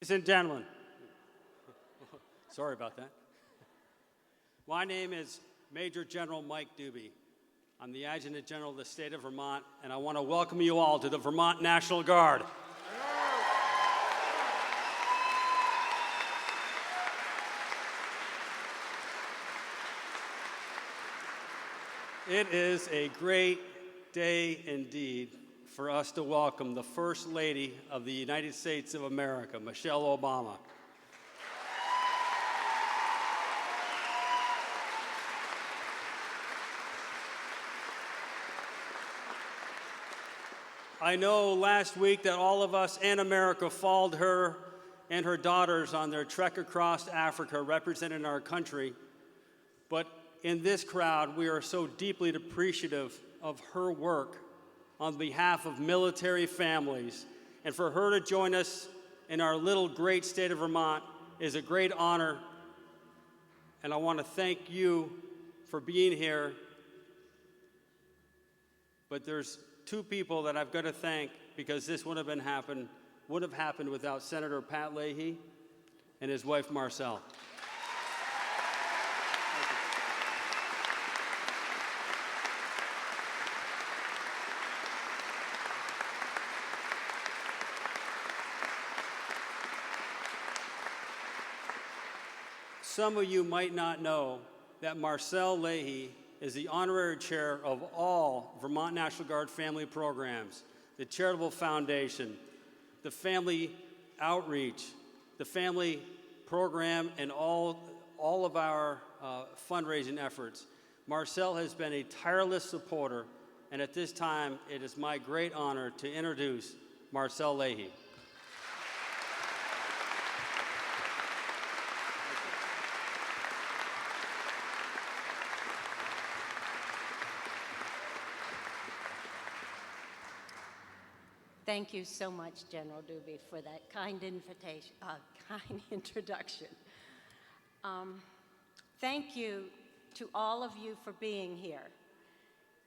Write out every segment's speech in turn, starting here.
Ladies and gentlemen, sorry about that. My name is Major General Mike Doobie. I'm the Adjutant General of the state of Vermont, and I want to welcome you all to the Vermont National Guard. It is a great day indeed for us to welcome the First Lady of the United States of America, Michelle Obama. I know last week that all of us and America followed her and her daughters on their trek across Africa representing our country, but in this crowd, we are so deeply appreciative of her work on behalf of military families, and for her to join us in our little great state of Vermont is a great honor, and I want to thank you for being here. But there's two people that I've got to thank, because this would have happened without Senator Pat Leahy and his wife Marcelle. Some of you might not know that Marcelle Leahy is the honorary chair of all Vermont National Guard family programs, the Charitable Foundation, the Family Outreach, the Family Program, and all of our fundraising efforts. Marcelle has been a tireless supporter, and at this time, it is my great honor to introduce Marcelle Leahy. Thank you so much, General Doobie, for that kind introduction. Thank you to all of you for being here.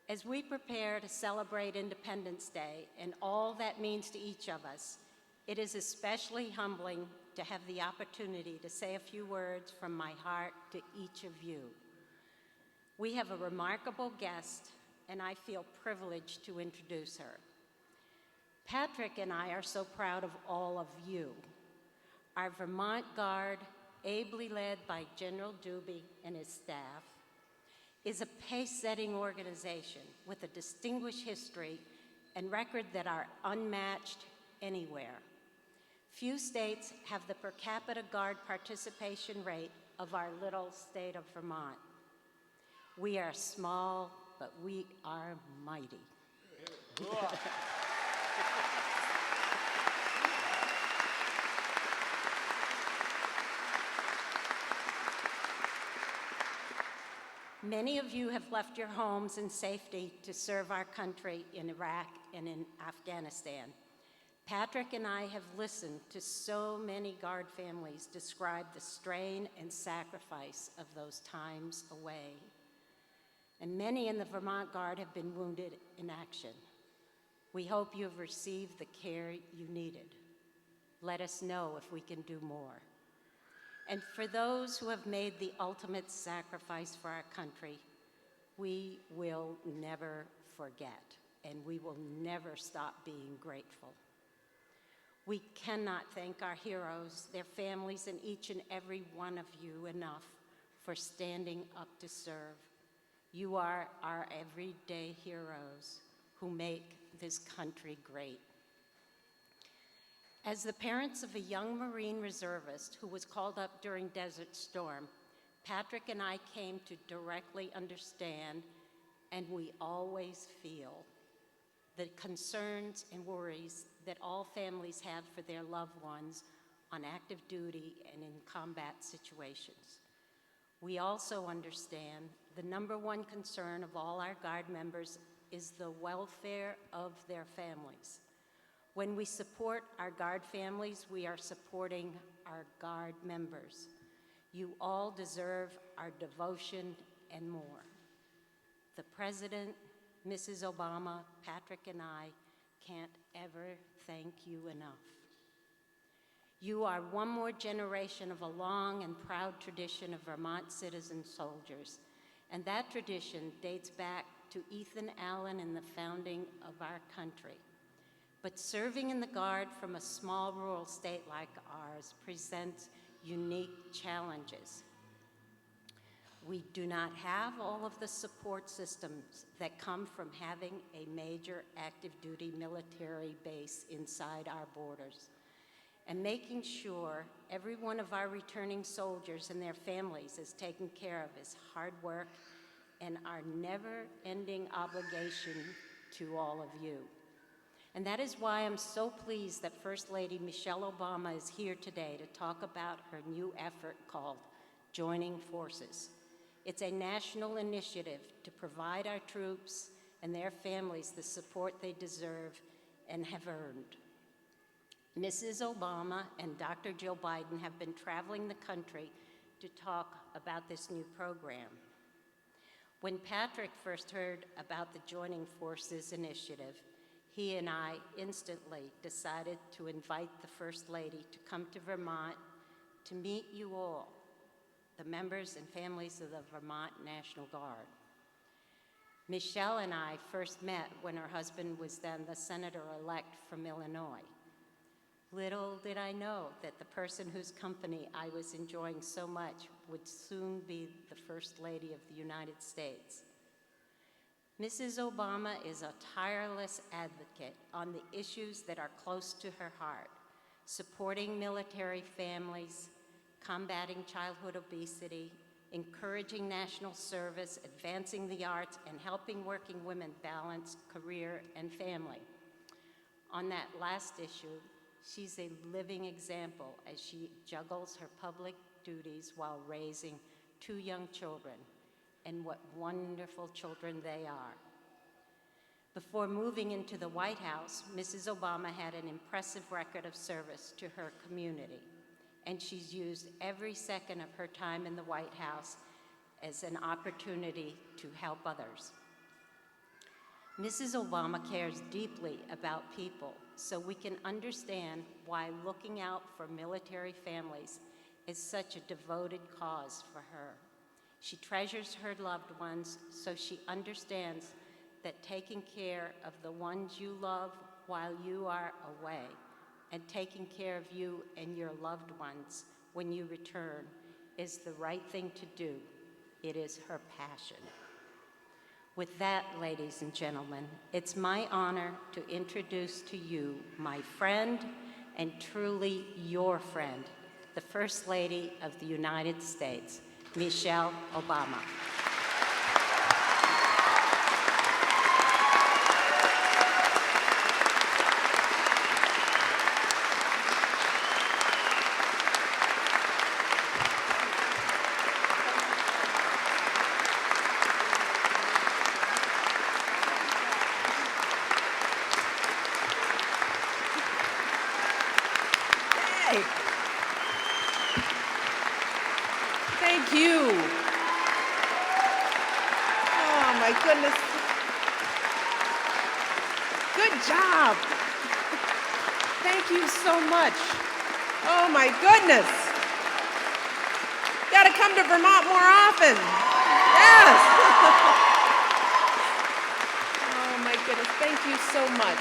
As we prepare to celebrate Independence Day and all that means to each of us, it is especially humbling to have the opportunity to say a few words from my heart to each of you. We have a remarkable guest, and I feel privileged to introduce her. Patrick and I are so proud of all of you. Our Vermont Guard, ably led by General Doobie and his staff, is a pace-setting organization with a distinguished history and record that are unmatched anywhere. Few states have the per capita Guard participation rate of our little state of Vermont. We are small, but we are mighty. Many of you have left your homes in safety to serve our country in Iraq and in Afghanistan. Patrick and I have listened to so many Guard families describe the strain and sacrifice of those times away. And many in the Vermont Guard have been wounded in action. We hope you have received the care you needed. Let us know if we can do more. And for those who have made the ultimate sacrifice for our country, we will never forget, and we will never stop being grateful. We cannot thank our heroes, their families, and each and every one of you enough for standing up to serve. You are our everyday heroes who make this country great. As the parents of a young Marine reservist who was called up during Desert Storm, Patrick and I came to directly understand, and we always feel, the concerns and worries that all families have for their loved ones on active duty and in combat situations. We also understand the number one concern of all our Guard members is the welfare of their families. When we support our Guard families, we are supporting our Guard members. You all deserve our devotion and more. The President, Mrs. Obama, Patrick, and I can't ever thank you enough. You are one more generation of a long and proud tradition of Vermont citizen soldiers, and that tradition dates back to Ethan Allen and the founding of our country. But serving in the Guard from a small rural state like ours presents unique challenges. We do not have all of the support systems that come from having a major active duty military base inside our borders. And making sure every one of our returning soldiers and their families is taken care of is hard work and our never-ending obligation to all of you. And that is why I'm so pleased that First Lady Michelle Obama is here today to talk about her new effort called Joining Forces. It's a national initiative to provide our troops and their families the support they deserve and have earned. Mrs. Obama and Dr. Jill Biden have been traveling the country to talk about this new program. When Patrick first heard about the Joining Forces initiative, he and I instantly decided to invite the First Lady to come to Vermont to meet you all, the members and families of the Vermont National Guard. Michelle and I first met when her husband was then the senator-elect from Illinois. Little did I know that the person whose company I was enjoying so much would soon be the First Lady of the United States. Mrs. Obama is a tireless advocate on the issues that are close to her heart, supporting military families, combating childhood obesity, encouraging national service, advancing the arts, and helping working women balance career and family. On that last issue, she's a living example as she juggles her public duties while raising 2 young children, and what wonderful children they are. Before moving into the White House, Mrs. Obama had an impressive record of service to her community, and she's used every second of her time in the White House as an opportunity to help others. Mrs. Obama cares deeply about people, so we can understand why looking out for military families is such a devoted cause for her. She treasures her loved ones, so she understands that taking care of the ones you love while you are away and taking care of you and your loved ones when you return is the right thing to do. It is her passion. With that, ladies and gentlemen, it's my honor to introduce to you my friend and truly your friend, the First Lady of the United States, Michelle Obama. Thank you. Oh my goodness. Good job. Thank you so much. Oh my goodness. Got to come to Vermont more often. Yes. Oh my goodness. Thank you so much.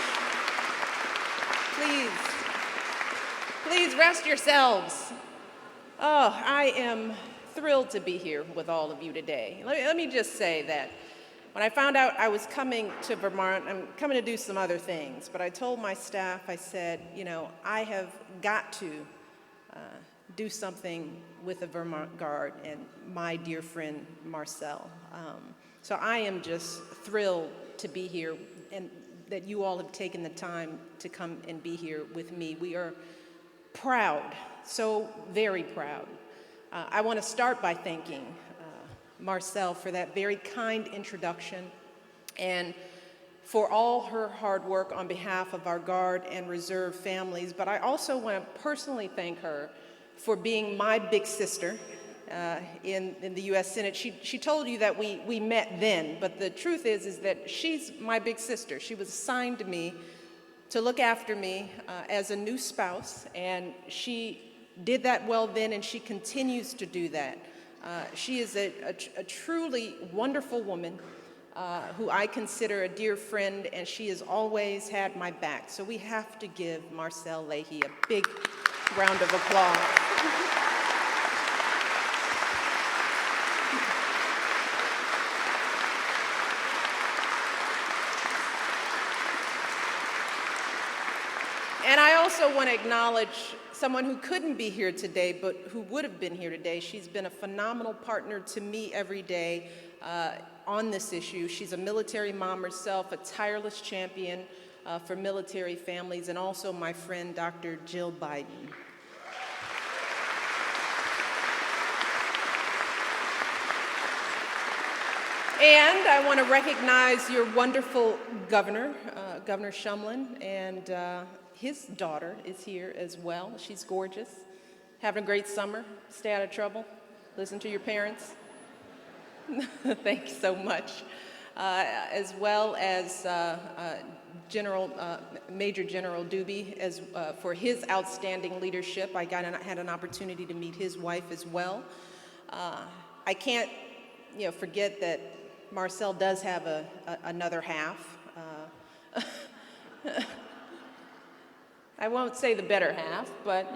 Please rest yourselves. Oh, I am thrilled to be here with all of you today. Let me just say that when I found out I was coming to Vermont, I'm coming to do some other things, but I told my staff, I said, you know, I have got to do something with the Vermont Guard and my dear friend Marcel. So I am just thrilled to be here and that you all have taken the time to come and be here with me. We are proud, so very proud. I want to start by thanking Marcel for that very kind introduction and for all her hard work on behalf of our Guard and Reserve families. But I also want to personally thank her for being my big sister in the U.S. Senate. She told you that we met then, but the truth is that she's my big sister. She was assigned to me to look after me as a new spouse, and she did that well then, and she continues to do that. She is a truly wonderful woman who I consider a dear friend, and she has always had my back. So we have to give Marcel Leahy a big round of applause. And I also want to acknowledge someone who couldn't be here today, but who would have been here today. She's been a phenomenal partner to me every day on this issue. She's a military mom herself, a tireless champion for military families, and also my friend, Dr. Jill Biden. And I want to recognize your wonderful governor, Governor Shumlin, and his daughter is here as well. She's gorgeous. Having a great summer. Stay out of trouble. Listen to your parents. Thank you so much. As well as Major General Doobie for his outstanding leadership. I had an opportunity to meet his wife as well. I can't forget that Marcel does have another half. I won't say the better half, but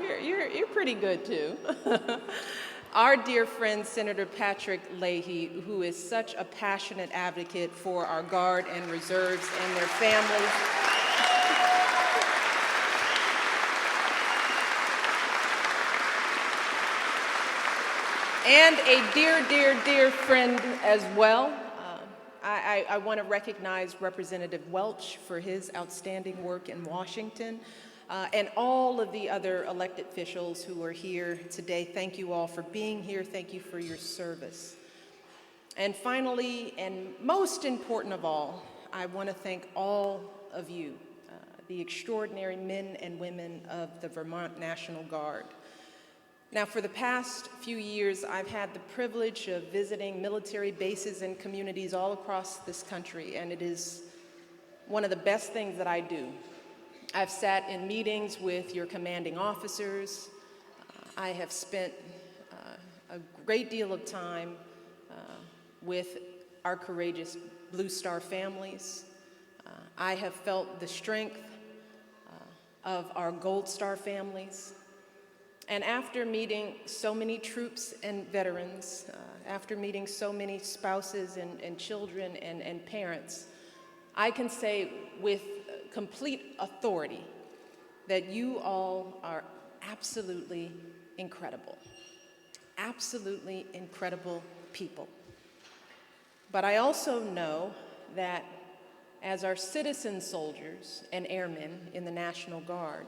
you're pretty good too. Our dear friend, Senator Patrick Leahy, who is such a passionate advocate for our Guard and Reserves and their families. And a dear, dear, dear friend as well. I want to recognize Representative Welch for his outstanding work in Washington, and all of the other elected officials who are here today. Thank you all for being here. Thank you for your service. And finally, and most important of all, I want to thank all of you, the extraordinary men and women of the Vermont National Guard. Now, for the past few years, I've had the privilege of visiting military bases and communities all across this country, and it is one of the best things that I do. I've sat in meetings with your commanding officers. I have spent a great deal of time with our courageous Blue Star families. I have felt the strength of our Gold Star families. And after meeting so many troops and veterans, after meeting so many spouses and children and parents, I can say with complete authority that you all are absolutely incredible people. But I also know that as our citizen soldiers and airmen in the National Guard,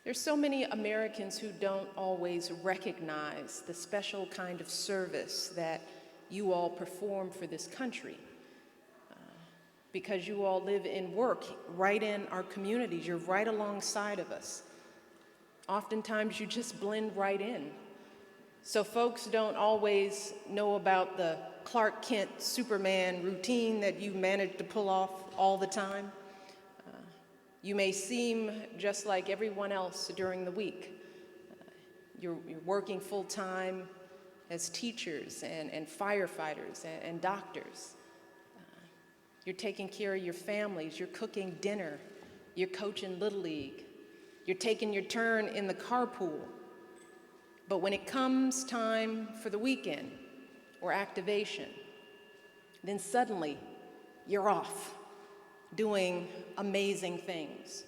there's so many Americans who don't always recognize the special kind of service that you all perform for this country. Because you all live and work right in our communities. You're right alongside of us. Oftentimes you just blend right in. So folks don't always know about the Clark Kent Superman routine that you manage to pull off all the time. You may seem just like everyone else during the week. You're working full-time as teachers and firefighters and doctors. You're taking care of your families. You're cooking dinner. You're coaching Little League. You're taking your turn in the carpool. But when it comes time for the weekend or activation, then suddenly you're off, doing amazing things,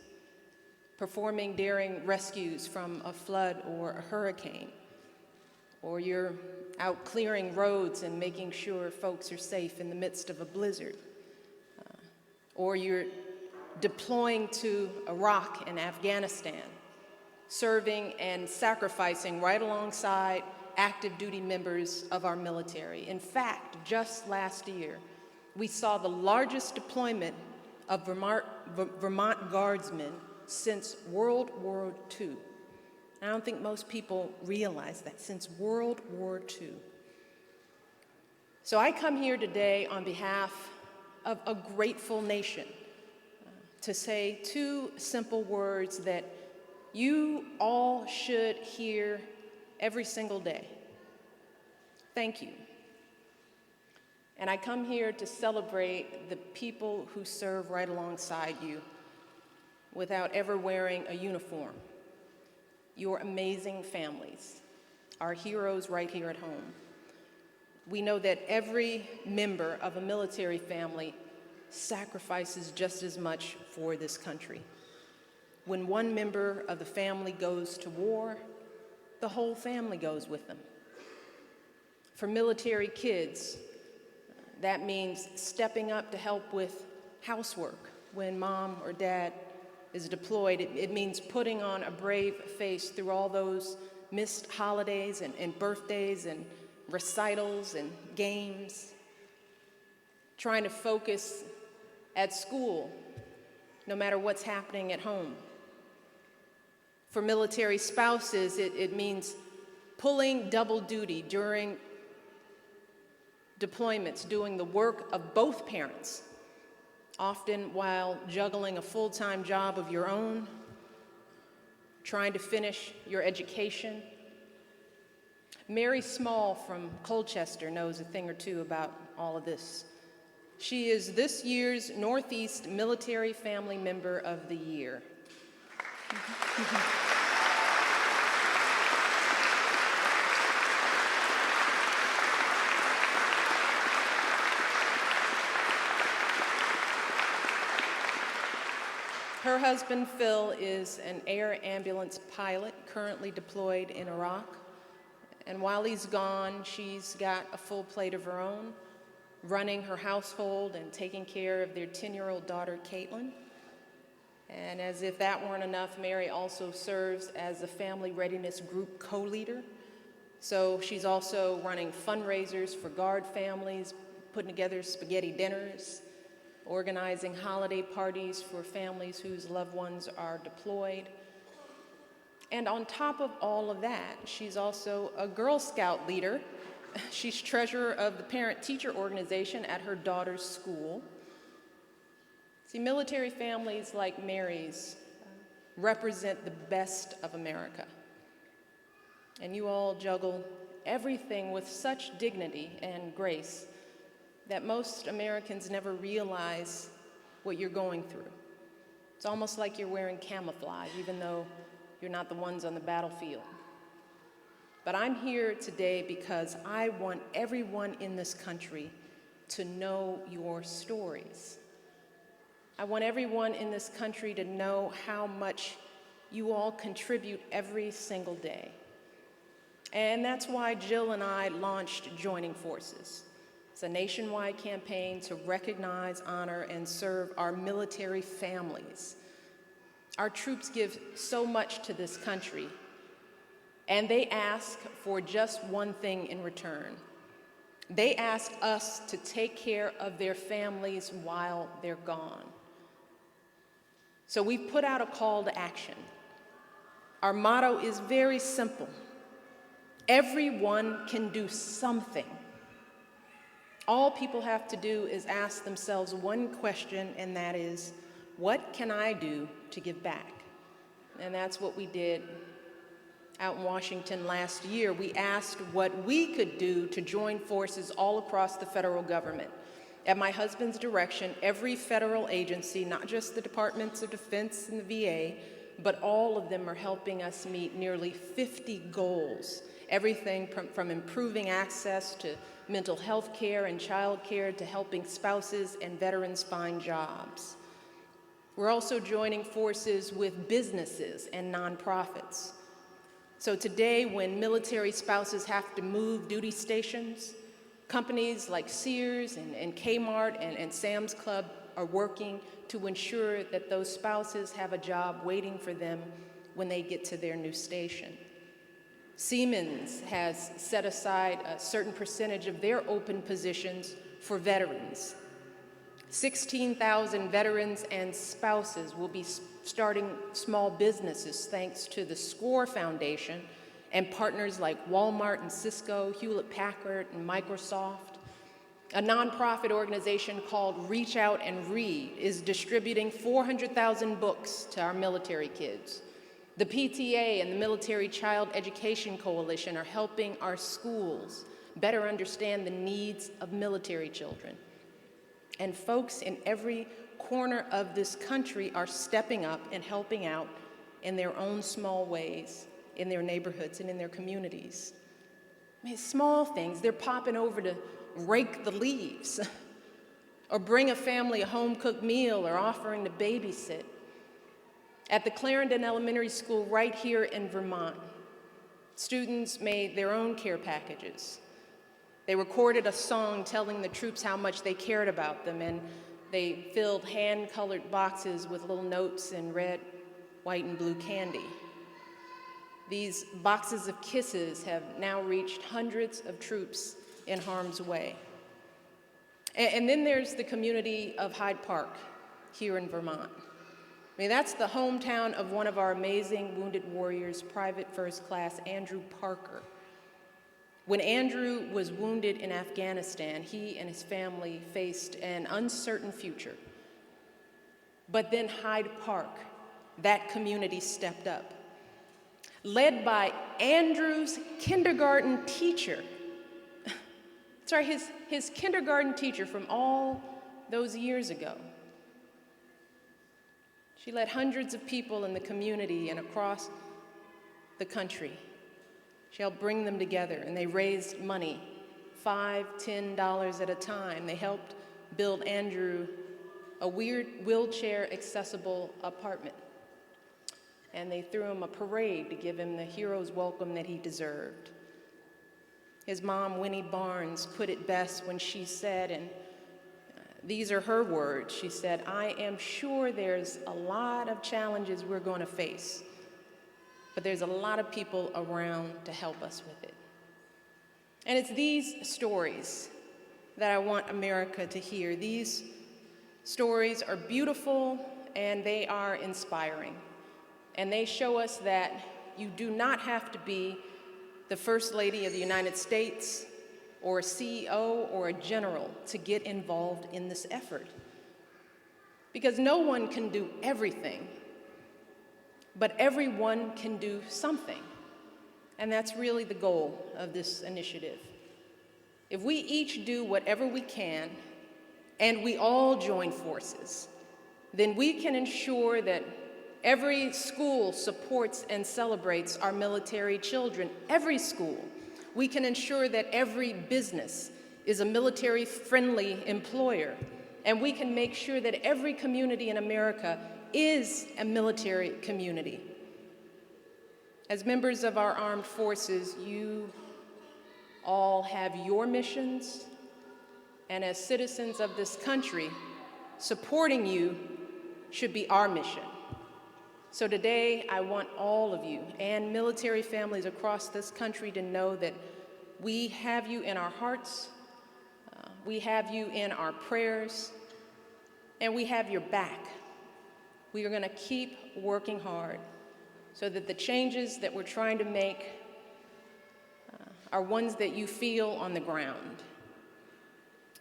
performing daring rescues from a flood or a hurricane, or you're out clearing roads and making sure folks are safe in the midst of a blizzard, or you're deploying to Iraq and Afghanistan, serving and sacrificing right alongside active duty members of our military. In fact, just last year, we saw the largest deployment of Vermont Guardsmen since World War II. I don't think most people realize that, since World War II. So I come here today on behalf of a grateful nation to say two simple words that you all should hear every single day. Thank you. And I come here to celebrate the people who serve right alongside you without ever wearing a uniform. Your amazing families, our heroes right here at home. We know that every member of a military family sacrifices just as much for this country. When one member of the family goes to war, the whole family goes with them. For military kids, that means stepping up to help with housework when mom or dad is deployed. It means putting on a brave face through all those missed holidays and birthdays and recitals and games. Trying to focus at school, no matter what's happening at home. For military spouses, it means pulling double duty during deployments, doing the work of both parents, often while juggling a full-time job of your own, trying to finish your education. Mary Small from Colchester knows a thing or two about all of this. She is this year's Northeast Military Family Member of the Year. Her husband, Phil, is an air ambulance pilot currently deployed in Iraq. And while he's gone, she's got a full plate of her own, running her household and taking care of their 10-year-old daughter, Caitlin. And as if that weren't enough, Mary also serves as the Family Readiness Group co-leader. So she's also running fundraisers for Guard families, putting together spaghetti dinners, organizing holiday parties for families whose loved ones are deployed. And on top of all of that, she's also a Girl Scout leader. She's treasurer of the parent-teacher organization at her daughter's school. See, military families like Mary's represent the best of America. And you all juggle everything with such dignity and grace that most Americans never realize what you're going through. It's almost like you're wearing camouflage, even though you're not the ones on the battlefield. But I'm here today because I want everyone in this country to know your stories. I want everyone in this country to know how much you all contribute every single day. And that's why Jill and I launched Joining Forces. It's a nationwide campaign to recognize, honor, and serve our military families. Our troops give so much to this country, and they ask for just one thing in return. They ask us to take care of their families while they're gone. So we've put out a call to action. Our motto is very simple. Everyone can do something. All people have to do is ask themselves one question, and that is, what can I do to give back? And that's what we did out in Washington last year. We asked what we could do to join forces all across the federal government. At my husband's direction, every federal agency, not just the Departments of Defense and the VA, but all of them are helping us meet nearly 50 goals. Everything from improving access to mental health care and child care to helping spouses and veterans find jobs. We're also joining forces with businesses and nonprofits. So today, when military spouses have to move duty stations, companies like Sears and Kmart and Sam's Club are working to ensure that those spouses have a job waiting for them when they get to their new station. Siemens has set aside a certain percentage of their open positions for veterans. 16,000 veterans and spouses will be starting small businesses thanks to the SCORE Foundation and partners like Walmart and Cisco, Hewlett-Packard and Microsoft. A nonprofit organization called Reach Out and Read is distributing 400,000 books to our military kids. The PTA and the Military Child Education Coalition are helping our schools better understand the needs of military children. And folks in every corner of this country are stepping up and helping out in their own small ways, in their neighborhoods and in their communities. I mean, small things. They're popping over to rake the leaves, or bring a family a home-cooked meal, or offering to babysit. At the Clarendon Elementary School right here in Vermont, students made their own care packages. They recorded a song telling the troops how much they cared about them, and they filled hand-colored boxes with little notes in red, white, and blue candy. These boxes of kisses have now reached hundreds of troops in harm's way. And then there's the community of Hyde Park here in Vermont. I mean, that's the hometown of one of our amazing wounded warriors, Private First Class Andrew Parker. When Andrew was wounded in Afghanistan, he and his family faced an uncertain future. But then Hyde Park, that community stepped up. Led by Andrew's kindergarten teacher. Sorry, his kindergarten teacher from all those years ago. She led hundreds of people in the community and across the country. She helped bring them together, and they raised money, $5, $10 at a time. They helped build Andrew a wheelchair-accessible apartment. And they threw him a parade to give him the hero's welcome that he deserved. His mom, Winnie Barnes, put it best when she said, and these are her words, she said, "I am sure there's a lot of challenges we're going to face, but there's a lot of people around to help us with it." And it's these stories that I want America to hear. These stories are beautiful and they are inspiring. And they show us that you do not have to be the First Lady of the United States or a CEO or a general to get involved in this effort. Because no one can do everything, but everyone can do something. And that's really the goal of this initiative. If we each do whatever we can, and we all join forces, then we can ensure that every school supports and celebrates our military children. Every school. We can ensure that every business is a military-friendly employer. And we can make sure that every community in America is a military community. As members of our armed forces, you all have your missions, and as citizens of this country, supporting you should be our mission. So today, I want all of you and military families across this country to know that we have you in our hearts, we have you in our prayers, and we have your back. We are going to keep working hard so that the changes that we're trying to make are ones that you feel on the ground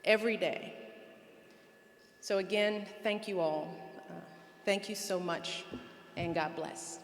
every day. So again, thank you all. Thank you so much, and God bless.